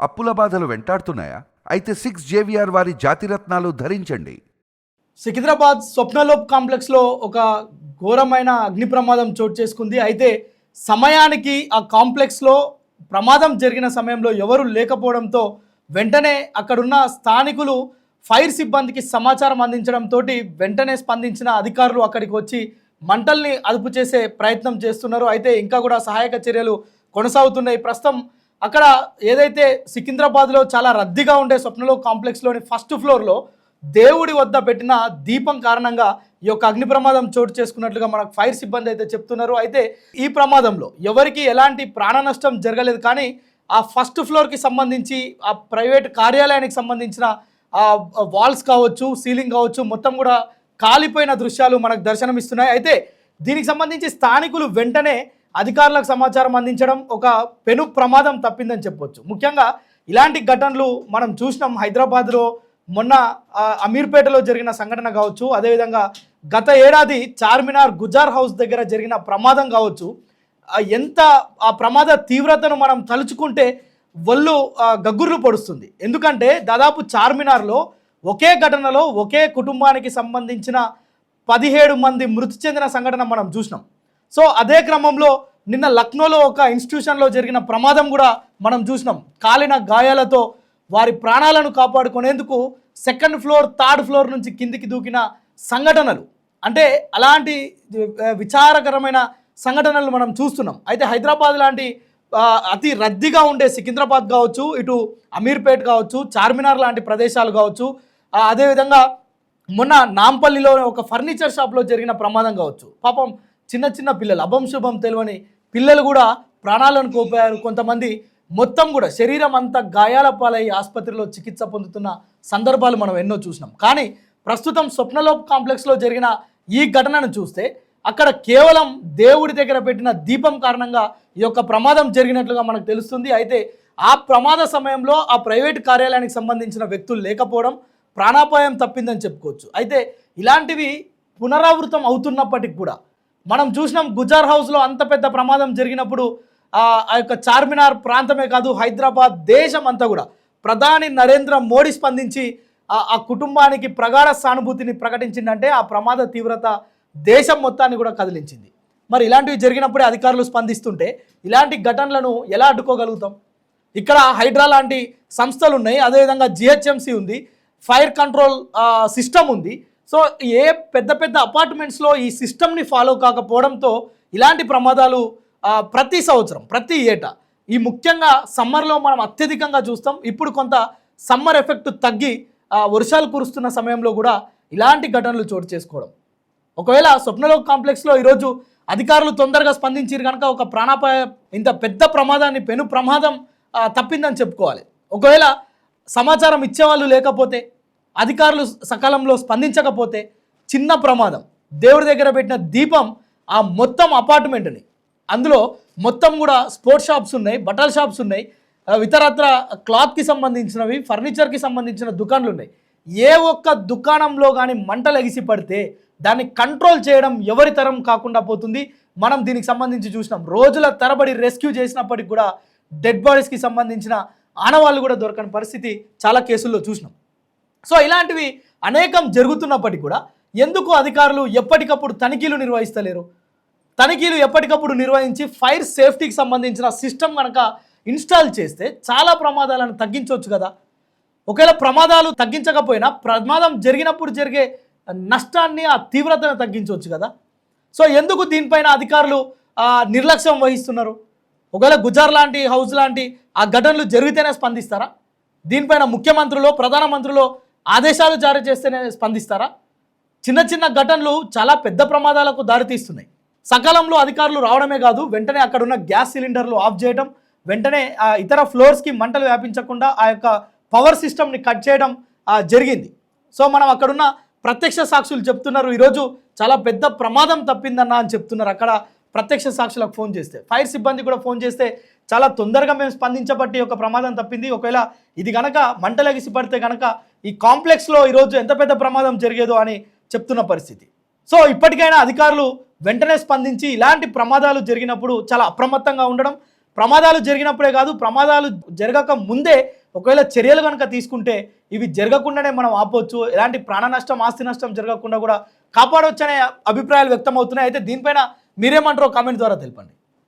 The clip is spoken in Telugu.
అప్పుల బాధలు వెంటాడుతున్నాయా? అయితే 6 JVR వారి జాతిరత్నాలు ధరించండి. సికింద్రాబాద్ స్వప్నలోప్ కాంప్లెక్స్లో ఒక ఘోరమైన అగ్ని ప్రమాదం చోటు చేసుకుంది. అయితే సమయానికి ఆ కాంప్లెక్స్లో ప్రమాదం జరిగిన సమయంలో ఎవరు లేకపోవడంతో వెంటనే అక్కడున్న స్థానికులు ఫైర్ సిబ్బందికి సమాచారం అందించడంతో వెంటనే స్పందించిన అధికారులు అక్కడికి వచ్చి మంటల్ని అదుపు చేసే ప్రయత్నం చేస్తున్నారు. అయితే ఇంకా కూడా సహాయక చర్యలు కొనసాగుతున్నాయి. ప్రస్తుతం అక్కడ ఏదైతే సికింద్రాబాద్లో చాలా రద్దీగా ఉండే స్వప్నలోప్ కాంప్లెక్స్లోని ఫస్ట్ ఫ్లోర్లో దేవుడి వద్ద పెట్టిన దీపం కారణంగా ఈ యొక్క అగ్ని ప్రమాదం చోటు చేసుకున్నట్లుగా మనకు ఫైర్ సిబ్బంది అయితే చెప్తున్నారు. అయితే ఈ ప్రమాదంలో ఎవరికి ఎలాంటి ప్రాణ నష్టం జరగలేదు, కానీ ఆ ఫస్ట్ ఫ్లోర్కి సంబంధించి ఆ ప్రైవేట్ కార్యాలయానికి సంబంధించిన ఆ వాల్స్ కావచ్చు, సీలింగ్ కావచ్చు, మొత్తం కూడా కాలిపోయిన దృశ్యాలు మనకు దర్శనమిస్తున్నాయి. అయితే దీనికి సంబంధించి స్థానికులు వెంటనే అధికారులకు సమాచారం అందించడం ఒక పెను ప్రమాదం తప్పిందని చెప్పొచ్చు. ముఖ్యంగా ఇలాంటి ఘటనలు మనం చూసినాం. హైదరాబాద్లో మొన్న అమీర్పేటలో జరిగిన సంఘటన కావచ్చు, అదేవిధంగా గత ఏడాది చార్మినార్ గుజార్ హౌస్ దగ్గర జరిగిన ప్రమాదం కావచ్చు. ఎంత ఆ ప్రమాద తీవ్రతను మనం తలుచుకుంటే ఒళ్ళు గగ్గుర్లు పొడుస్తుంది. ఎందుకంటే దాదాపు చార్మినార్లో ఒకే ఘటనలో ఒకే కుటుంబానికి సంబంధించిన 17 మంది మృతి చెందిన సంఘటన మనం చూసినాం. సో అదే క్రమంలో నిన్న లక్నోలో ఒక ఇన్స్టిట్యూషన్లో జరిగిన ప్రమాదం కూడా మనం చూసినాం. కాలిన గాయాలతో వారి ప్రాణాలను కాపాడుకునేందుకు సెకండ్ ఫ్లోర్, థర్డ్ ఫ్లోర్ నుంచి కిందికి దూకిన సంఘటనలు, అంటే అలాంటి విచారకరమైన సంఘటనలు మనం చూస్తున్నాం. అయితే హైదరాబాద్ లాంటి అతి రద్దీగా ఉండే సికింద్రాబాద్ కావచ్చు, ఇటు అమీర్పేట్ కావచ్చు, చార్మినార్ లాంటి ప్రదేశాలు కావచ్చు, అదేవిధంగా మొన్న నాంపల్లిలో ఒక ఫర్నిచర్ షాప్లో జరిగిన ప్రమాదం కావచ్చు. పాపం చిన్న చిన్న పిల్లలు, అభం శుభం తెలియని పిల్లలు కూడా ప్రాణాలను కోల్పోయారు. కొంతమంది మొత్తం కూడా శరీరం అంతా గాయాల పాలై ఆసుపత్రిలో చికిత్స పొందుతున్న సందర్భాలు మనం ఎన్నో చూసినాం. కానీ ప్రస్తుతం స్వప్నలోప్ కాంప్లెక్స్లో జరిగిన ఈ ఘటనను చూస్తే అక్కడ కేవలం దేవుడి దగ్గర పెట్టిన దీపం కారణంగా ఈ యొక్క ప్రమాదం జరిగినట్లుగా మనకు తెలుస్తుంది. అయితే ఆ ప్రమాద సమయంలో ఆ ప్రైవేట్ కార్యాలయానికి సంబంధించిన వ్యక్తులు లేకపోవడం ప్రాణాపాయం తప్పిందని చెప్పుకోవచ్చు. అయితే ఇలాంటివి పునరావృతం అవుతున్నప్పటికి కూడా మనం చూసినాం, గుజార్ హౌస్లో అంత పెద్ద ప్రమాదం జరిగినప్పుడు ఆ యొక్క చార్మినార్ ప్రాంతమే కాదు, హైదరాబాద్ దేశం అంతా కూడా ప్రధాని నరేంద్ర మోడీ స్పందించి ఆ కుటుంబానికి ప్రగాఢ సానుభూతిని ప్రకటించిందంటే ఆ ప్రమాద తీవ్రత దేశం మొత్తాన్ని కూడా కదిలించింది. మరి ఇలాంటివి జరిగినప్పుడే అధికారులు స్పందిస్తుంటే ఇలాంటి ఘటనలను ఎలా అడ్డుకోగలుగుతాం? ఇక్కడ హైడ్రా లాంటి సంస్థలు ఉన్నాయి, అదేవిధంగా GHMC ఉంది, ఫైర్ కంట్రోల్ సిస్టమ్ ఉంది. సో ఏ పెద్ద పెద్ద అపార్ట్మెంట్స్లో ఈ సిస్టమ్ని ఫాలో కాకపోవడంతో ఇలాంటి ప్రమాదాలు ప్రతి సంవత్సరం, ప్రతి ఏటా, ఈ ముఖ్యంగా సమ్మర్లో మనం అత్యధికంగా చూస్తాం. ఇప్పుడు కొంత సమ్మర్ ఎఫెక్ట్ తగ్గి వర్షాలు కురుస్తున్న సమయంలో కూడా ఇలాంటి ఘటనలు చోటు చేసుకోవడం. ఒకవేళ స్వప్నలోప్ కాంప్లెక్స్లో ఈరోజు అధికారులు తొందరగా స్పందించారు కనుక ఒక ప్రాణాపాయ ఇంత పెద్ద ప్రమాదాన్ని, పెను ప్రమాదం తప్పిందని చెప్పుకోవాలి. ఒకవేళ సమాచారం ఇచ్చేవాళ్ళు లేకపోతే, అధికారులు సకాలంలో స్పందించకపోతే చిన్న ప్రమాదం, దేవుడి దగ్గర పెట్టిన దీపం ఆ మొత్తం అపార్ట్మెంట్ని, అందులో మొత్తం కూడా స్పోర్ట్స్ షాప్స్ ఉన్నాయి, బట్టల షాప్స్ ఉన్నాయి, ఇతరత్ర క్లాత్కి సంబంధించినవి, ఫర్నిచర్కి సంబంధించిన దుకాణాలు ఉన్నాయి. ఏ ఒక్క దుకాణంలో కానీ మంటలు ఎగిసి పడితే దాన్ని కంట్రోల్ చేయడం ఎవరి తరం కాకుండా పోతుంది. మనం దీనికి సంబంధించి చూసినాం, రోజుల తరబడి రెస్క్యూ చేసినప్పటికి కూడా డెడ్ బాడీస్కి సంబంధించిన ఆనవాళ్ళు కూడా దొరకని పరిస్థితి చాలా కేసుల్లో చూసినాం. సో ఇలాంటివి అనేకం జరుగుతున్నప్పటికీ కూడా ఎందుకు అధికారులు ఎప్పటికప్పుడు తనిఖీలు నిర్వహిస్తలేరు? తనిఖీలు ఎప్పటికప్పుడు నిర్వహించి ఫైర్ సేఫ్టీకి సంబంధించిన సిస్టమ్ కనుక ఇన్స్టాల్ చేస్తే చాలా ప్రమాదాలను తగ్గించవచ్చు కదా. ఒకవేళ ప్రమాదాలు తగ్గించకపోయినా ప్రమాదం జరిగినప్పుడు జరిగే నష్టాన్ని, ఆ తీవ్రతను తగ్గించవచ్చు కదా. సో ఎందుకు దీనిపైన అధికారులు నిర్లక్ష్యం వహిస్తున్నారు? ఒకవేళ గుజార్ లాంటి హౌస్ లాంటి ఆ ఘటనలు జరిగితేనే స్పందిస్తారా? దీనిపైన ముఖ్యమంత్రులు, ప్రధానమంత్రులు ఆదేశాలు జారీ చేస్తేనే స్పందిస్తారా? చిన్న చిన్న ఘటనలు చాలా పెద్ద ప్రమాదాలకు దారితీస్తున్నాయి. సకాలంలో అధికారులు రావడమే కాదు, వెంటనే అక్కడున్న గ్యాస్ సిలిండర్లు ఆఫ్ చేయడం, వెంటనే ఇతర ఫ్లోర్స్కి మంటలు వ్యాపించకుండా ఆ యొక్క పవర్ సిస్టమ్ని కట్ చేయడం జరిగింది. సో మనం అక్కడున్న ప్రత్యక్ష సాక్షులు చెప్తున్నారు, ఈరోజు చాలా పెద్ద ప్రమాదం తప్పిందన్న అని చెప్తున్నారు. అక్కడ ప్రత్యక్ష సాక్షులకు ఫోన్ చేస్తే, ఫైర్ సిబ్బంది కూడా ఫోన్ చేస్తే చాలా తొందరగా మేము స్పందించబట్టి ఒక ప్రమాదం తప్పింది. ఒకవేళ ఇది కనుక మంటలెగిసి పడితే కనుక ఈ కాంప్లెక్స్లో ఈరోజు ఎంత పెద్ద ప్రమాదం జరిగేదో అని చెప్తున్న పరిస్థితి. సో ఇప్పటికైనా అధికారులు వెంటనే స్పందించి ఇలాంటి ప్రమాదాలు జరిగినప్పుడు చాలా అప్రమత్తంగా ఉండడం, ప్రమాదాలు జరిగినప్పుడే కాదు, ప్రమాదాలు జరగక ముందే ఒకవేళ చర్యలు కనుక తీసుకుంటే ఇవి జరగకుండానే మనం ఆపవచ్చు, ఎలాంటి ప్రాణ నష్టం ఆస్తి నష్టం జరగకుండా కూడా కాపాడవచ్చు అనే అభిప్రాయాలు వ్యక్తం అవుతున్నాయి. అయితే దీనిపైన మీరేమంటారో కామెంట్ ద్వారా తెలపండి.